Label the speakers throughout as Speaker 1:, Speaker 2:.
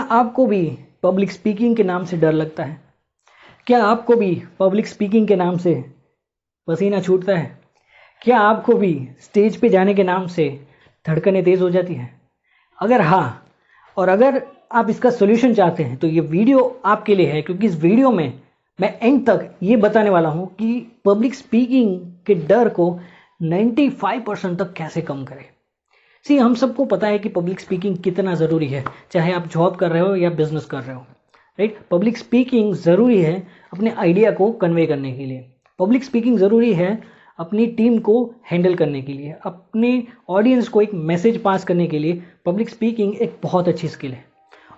Speaker 1: आपको भी public speaking के नाम से डर लगता है? क्या आपको भी पब्लिक स्पीकिंग के नाम से पसीना छूटता है? क्या आपको भी स्टेज पे जाने के नाम से धड़कनें तेज हो जाती हैं? अगर हाँ, और अगर आप इसका सोल्यूशन चाहते हैं तो ये वीडियो आपके लिए है, क्योंकि इस वीडियो में मैं एंड तक ये बताने वाला हूँ कि पब्लिक स्पीकिंग के डर को 95% तक कैसे कम करें। हम सबको पता है कि पब्लिक स्पीकिंग कितना ज़रूरी है, चाहे आप जॉब कर रहे हो या बिजनेस कर रहे हो, राइट। पब्लिक स्पीकिंग ज़रूरी है अपने आइडिया को कन्वे करने के लिए। पब्लिक स्पीकिंग ज़रूरी है अपनी टीम को हैंडल करने के लिए, अपने ऑडियंस को एक मैसेज पास करने के लिए। पब्लिक स्पीकिंग एक बहुत अच्छी स्किल है,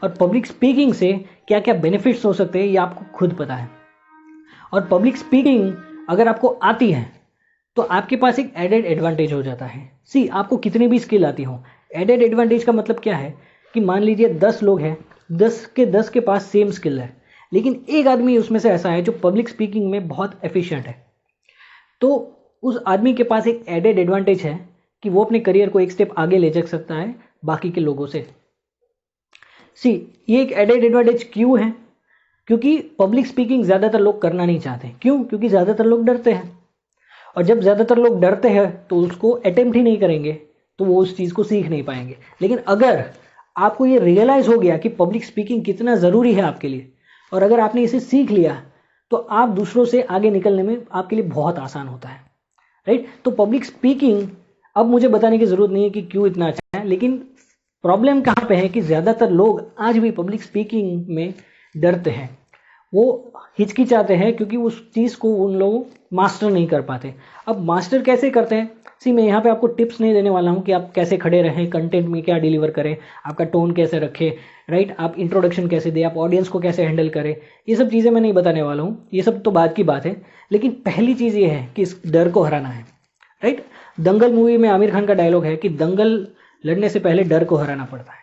Speaker 1: और पब्लिक स्पीकिंग से क्या क्या बेनिफिट्स हो सकते हैं ये आपको खुद पता है। और पब्लिक स्पीकिंग अगर आपको आती है तो आपके पास एक एडेड एडवांटेज हो जाता है। आपको कितनी भी स्किल आती हो, एडेड एडवांटेज का मतलब क्या है कि मान लीजिए 10 लोग हैं, 10 के पास सेम स्किल है, लेकिन एक आदमी उसमें से ऐसा है जो पब्लिक स्पीकिंग में बहुत एफिशिएंट है, तो उस आदमी के पास एक एडेड एडवांटेज है कि वो अपने करियर को एक स्टेप आगे ले जा सकता है बाकी के लोगों से। ये एक एडेड एडवांटेज क्यों है? क्योंकि पब्लिक स्पीकिंग ज़्यादातर लोग करना नहीं चाहते। क्यों? क्योंकि ज़्यादातर लोग डरते हैं, और जब ज़्यादातर लोग डरते हैं तो उसको अटेम्प्ट ही नहीं करेंगे, तो वो उस चीज़ को सीख नहीं पाएंगे। लेकिन अगर आपको ये रियलाइज़ हो गया कि पब्लिक स्पीकिंग कितना ज़रूरी है आपके लिए, और अगर आपने इसे सीख लिया, तो आप दूसरों से आगे निकलने में आपके लिए बहुत आसान होता है, राइट। तो पब्लिक स्पीकिंग अब मुझे बताने की ज़रूरत नहीं है कि क्यों इतना अच्छा है, लेकिन प्रॉब्लम कहाँ पे है कि ज़्यादातर लोग आज भी पब्लिक स्पीकिंग में डरते हैं, वो हिचकिचाते हैं, क्योंकि उस चीज़ को उन लोग मास्टर नहीं कर पाते। अब मास्टर कैसे करते हैं? मैं यहाँ पे आपको टिप्स नहीं देने वाला हूँ कि आप कैसे खड़े रहें, कंटेंट में क्या डिलीवर करें, आपका टोन कैसे रखें, राइट, आप इंट्रोडक्शन कैसे दें, आप ऑडियंस को कैसे हैंडल करें, ये सब चीज़ें मैं नहीं बताने वाला हूँ, ये सब तो बाद की बात है। लेकिन पहली चीज़ ये है कि इस डर को हराना है, राइट। दंगल मूवी में आमिर खान का डायलॉग है कि दंगल लड़ने से पहले डर को हराना पड़ता है।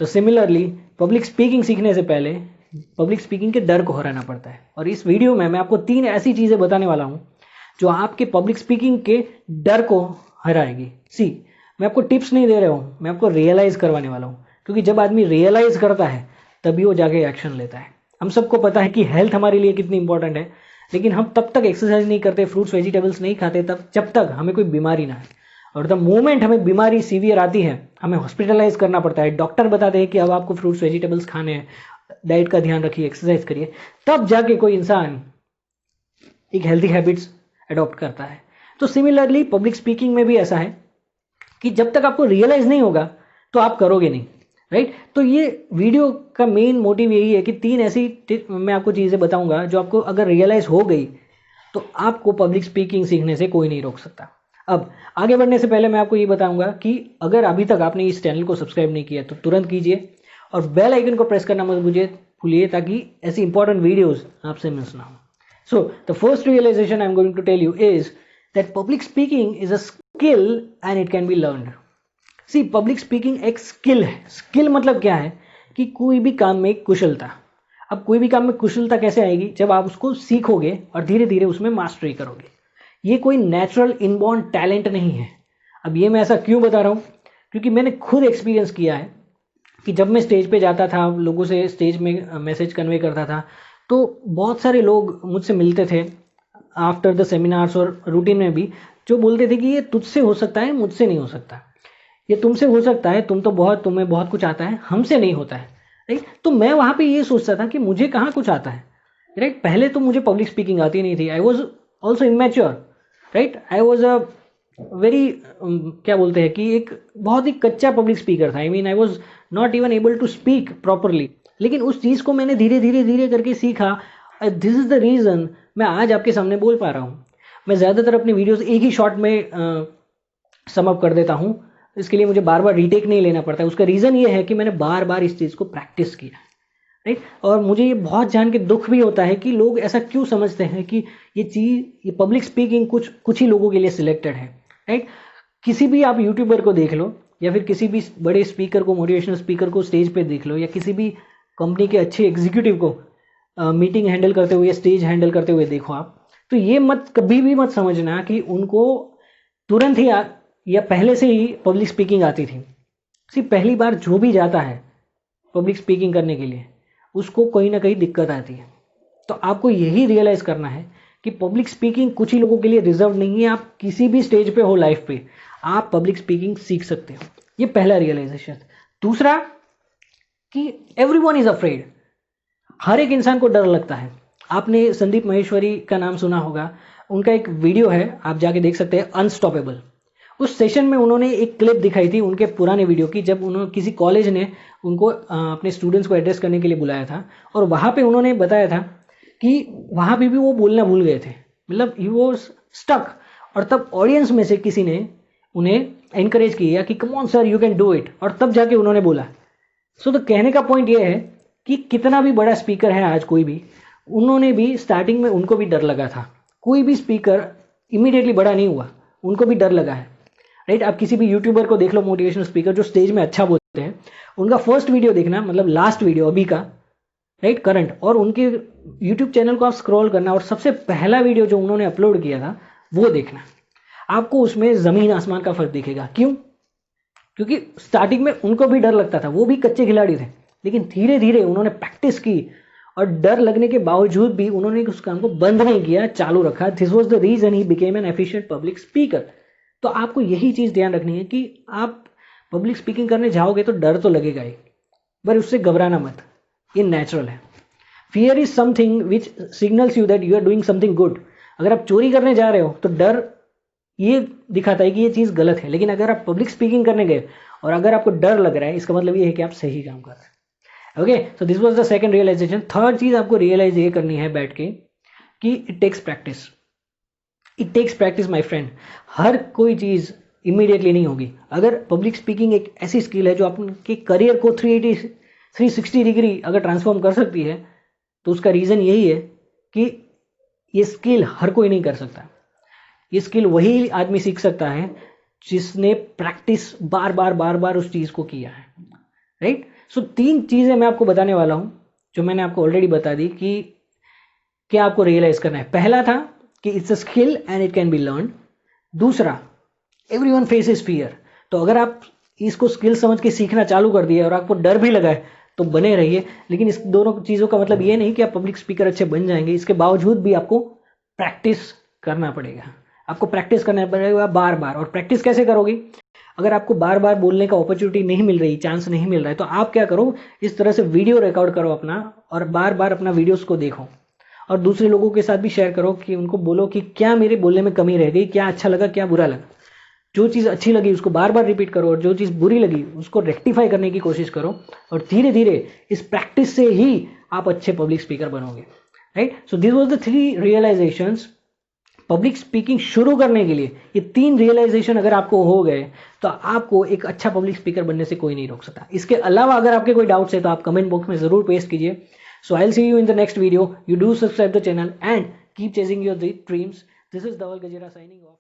Speaker 1: तो सिमिलरली पब्लिक स्पीकिंग सीखने से पहले पब्लिक स्पीकिंग के डर को हराना पड़ता है। और इस वीडियो में मैं आपको 3 ऐसी चीज़ें बताने वाला हूँ जो आपके पब्लिक स्पीकिंग के डर को हराएगी। मैं आपको टिप्स नहीं दे रहा हूँ, मैं आपको रियलाइज़ करवाने वाला हूँ, क्योंकि जब आदमी रियलाइज़ करता है तभी वो जाके एक्शन लेता है। हम सबको पता है कि हेल्थ हमारे लिए कितनी इंपॉर्टेंट है, लेकिन हम तब तक एक्सरसाइज नहीं करते, फ्रूट्स वेजिटेबल्स नहीं खाते तब जब तक हमें कोई बीमारी ना है। और द मोमेंट हमें बीमारी सीवियर आती है, हमें हॉस्पिटलाइज करना पड़ता है, डॉक्टर बताते हैं कि अब आपको फ्रूट्स वेजिटेबल्स खाने हैं, डाइट का ध्यान रखिए, एक्सरसाइज करिए, तब जाके कोई इंसान एक हेल्थी हैबिट्स अडॉप्ट करता है। तो सिमिलरली पब्लिक स्पीकिंग में भी ऐसा है कि जब तक आपको रियलाइज नहीं होगा तो आप करोगे नहीं, राइट। तो ये वीडियो का मेन मोटिव यही है कि 3 ऐसी मैं आपको चीज़ें बताऊंगा जो आपको अगर रियलाइज हो गई तो आपको पब्लिक स्पीकिंग सीखने से कोई नहीं रोक सकता। अब आगे बढ़ने से पहले मैं आपको ये बताऊंगा कि अगर अभी तक आपने इस चैनल को सब्सक्राइब नहीं किया तो तुरंत कीजिए, और बेल आइकन को प्रेस करना मत भूलिए, ताकि ऐसी इंपॉर्टेंट वीडियोस आपसे मिस ना हो। So the first realisation I am going to tell you is that public speaking is a skill and it can be learned. Public speaking एक स्किल है। स्किल मतलब क्या है कि कोई भी काम में कुशलता। अब कोई भी काम में कुशलता कैसे आएगी? जब आप उसको सीखोगे और धीरे धीरे उसमें मास्टरी करोगे। ये कोई नेचुरल इनबॉर्न टैलेंट नहीं है। अब ये मैं ऐसा क्यों बता रहा हूँ? क्योंकि मैंने खुद एक्सपीरियंस किया है कि जब मैं स्टेज पे जाता था, लोगों से स्टेज में मैसेज कन्वे करता था, तो बहुत सारे लोग मुझसे मिलते थे आफ्टर द सेमिनार्स और रूटीन में भी, जो बोलते थे कि ये तुझसे हो सकता है, मुझसे नहीं हो सकता, ये तुमसे हो सकता है, तुम्हें बहुत कुछ आता है, हमसे नहीं होता है, राइट। तो मैं वहाँ पे ये सोचता था कि मुझे कहाँ कुछ आता है, राइट। पहले तो मुझे पब्लिक स्पीकिंग आती नहीं थी, I was also immature, right. I was a very क्या बोलते हैं कि एक बहुत ही कच्चा पब्लिक स्पीकर था। I was not even able to speak properly. लेकिन उस चीज़ को मैंने धीरे धीरे करके सीखा। दिस इज़ द रीज़न मैं आज आपके सामने बोल पा रहा हूँ। मैं ज़्यादातर अपनी वीडियोस एक ही शॉट में सम अप कर देता हूँ, इसके लिए मुझे बार बार रीटेक नहीं लेना पड़ता है। उसका रीज़न ये है कि मैंने बार बार इस चीज़ को प्रैक्टिस किया, राइट। और मुझे ये बहुत जान के दुख भी होता है कि लोग ऐसा क्यों समझते हैं कि ये पब्लिक स्पीकिंग कुछ ही लोगों के लिए सिलेक्टेड है, राइट। किसी भी आप यूट्यूबर को देख लो, या फिर किसी भी बड़े स्पीकर को, मोटिवेशनल स्पीकर को स्टेज पे देख लो, या किसी भी कंपनी के अच्छे एग्जीक्यूटिव को मीटिंग हैंडल करते हुए, स्टेज हैंडल करते हुए देखो आप, तो ये कभी भी मत समझना कि उनको तुरंत ही या पहले से ही पब्लिक स्पीकिंग आती थी। पहली बार जो भी जाता है पब्लिक स्पीकिंग करने के लिए, उसको कहीं ना कहीं दिक्कत आती है। तो आपको यही रियलाइज़ करना है कि पब्लिक स्पीकिंग कुछ ही लोगों के लिए रिजर्व नहीं है। आप किसी भी स्टेज पे हो लाइफ पे, आप पब्लिक स्पीकिंग सीख सकते हो। ये पहला रियलाइजेशन। दूसरा कि एवरीवन इज अफ्रेड, हर एक इंसान को डर लगता है। आपने संदीप माहेश्वरी का नाम सुना होगा, उनका एक वीडियो है, आप जाके देख सकते हैं, अनस्टॉपेबल। उस सेशन में उन्होंने एक क्लिप दिखाई थी उनके पुराने वीडियो की, जब उन्होंने किसी कॉलेज ने उनको अपने स्टूडेंट्स को एड्रेस करने के लिए बुलाया था, और वहाँ पे उन्होंने बताया था कि वहाँ पे भी वो बोलना भूल गए थे, मतलब ही वॉज स्टक। और तब ऑडियंस में से किसी ने उन्हें एनकरेज किया कि come on sir you can do it, और तब जाके उन्होंने बोला। तो कहने का पॉइंट ये है कि कितना भी बड़ा स्पीकर है आज कोई भी, उन्होंने भी स्टार्टिंग में उनको भी डर लगा था। कोई भी स्पीकर इमीडिएटली बड़ा नहीं हुआ, उनको भी डर लगा है, राइट। आप किसी भी यूट्यूबर को देख लो, मोटिवेशनल स्पीकर जो स्टेज में अच्छा बोलते हैं, उनका फर्स्ट वीडियो देखना, मतलब लास्ट वीडियो अभी का, राइट, करंट, और उनके यूट्यूब चैनल को आप स्क्रॉल करना, और सबसे पहला वीडियो जो उन्होंने अपलोड किया था वो देखना। आपको उसमें ज़मीन आसमान का फर्क दिखेगा। क्यों? क्योंकि स्टार्टिंग में उनको भी डर लगता था, वो भी कच्चे खिलाड़ी थे, लेकिन धीरे धीरे उन्होंने प्रैक्टिस की, और डर लगने के बावजूद भी उन्होंने उस काम को बंद नहीं किया, चालू रखा। This was the reason he became an efficient public speaker. तो आपको यही चीज़ ध्यान रखनी है कि आप पब्लिक स्पीकिंग करने जाओगे तो डर तो लगेगा ही, पर उससे घबराना मत, ये नेचुरल है। Fear is something which signals you that you are doing something good. अगर आप चोरी करने जा रहे हो तो डर ये दिखाता है कि ये चीज़ गलत है, लेकिन अगर आप पब्लिक स्पीकिंग करने गए और अगर आपको डर लग रहा है, इसका मतलब ये है कि आप सही काम कर रहे हैं। Okay, so this was the second realisation. Third चीज़ आपको रियलाइज ये करनी है बैठ के कि it takes practice. It takes practice my friend. हर कोई चीज़ इमीडिएटली नहीं होगी। अगर पब्लिक स्पीकिंग एक ऐसी स्किल है जो आपके करियर को 360 डिग्री अगर ट्रांसफॉर्म कर सकती है, तो उसका रीज़न यही है कि ये स्किल हर कोई नहीं कर सकता। ये स्किल वही आदमी सीख सकता है जिसने प्रैक्टिस बार बार उस चीज़ को किया है, राइट। सो 3 चीज़ें मैं आपको बताने वाला हूँ जो मैंने आपको ऑलरेडी बता दी कि क्या आपको रियलाइज करना है। पहला था कि it's a skill and it can be learn. दूसरा, एवरीवन फेसेस फियर। तो अगर आप इसको स्किल समझ के सीखना चालू कर दिया और आपको डर भी लगा है तो बने रहिए, लेकिन इस दोनों चीज़ों का मतलब ये नहीं कि आप पब्लिक स्पीकर अच्छे बन जाएंगे। इसके बावजूद भी आपको प्रैक्टिस करना पड़ेगा। आपको प्रैक्टिस करना पड़ेगा बार बार। और प्रैक्टिस कैसे करोगे? अगर आपको बार बार बोलने का अपॉर्चुनिटी नहीं मिल रही, चांस नहीं मिल रहा है, तो आप क्या करो, इस तरह से वीडियो रिकॉर्ड करो अपना, और बार बार अपना वीडियोस को देखो, और दूसरे लोगों के साथ भी शेयर करो कि उनको बोलो कि क्या मेरे बोलने में कमी रह गई, क्या अच्छा लगा, क्या बुरा लगा। जो चीज़ अच्छी लगी उसको बार बार रिपीट करो, और जो चीज़ बुरी लगी उसको रेक्टिफाई करने की कोशिश करो, और धीरे धीरे इस प्रैक्टिस से ही आप अच्छे पब्लिक स्पीकर बनोगे, right. So this was the 3 realisations public speaking शुरू करने के लिए। ये 3 रियलाइजेशन अगर आपको हो गए तो आपको एक अच्छा पब्लिक स्पीकर बनने से कोई नहीं रोक सकता। इसके अलावा अगर आपके कोई डाउट्स है तो आप कमेंट बॉक्स में जरूर पेस्ट कीजिए। So I will see you in the next video. You do subscribe the channel and keep chasing your dreams. This is Dhaval Gajera signing of.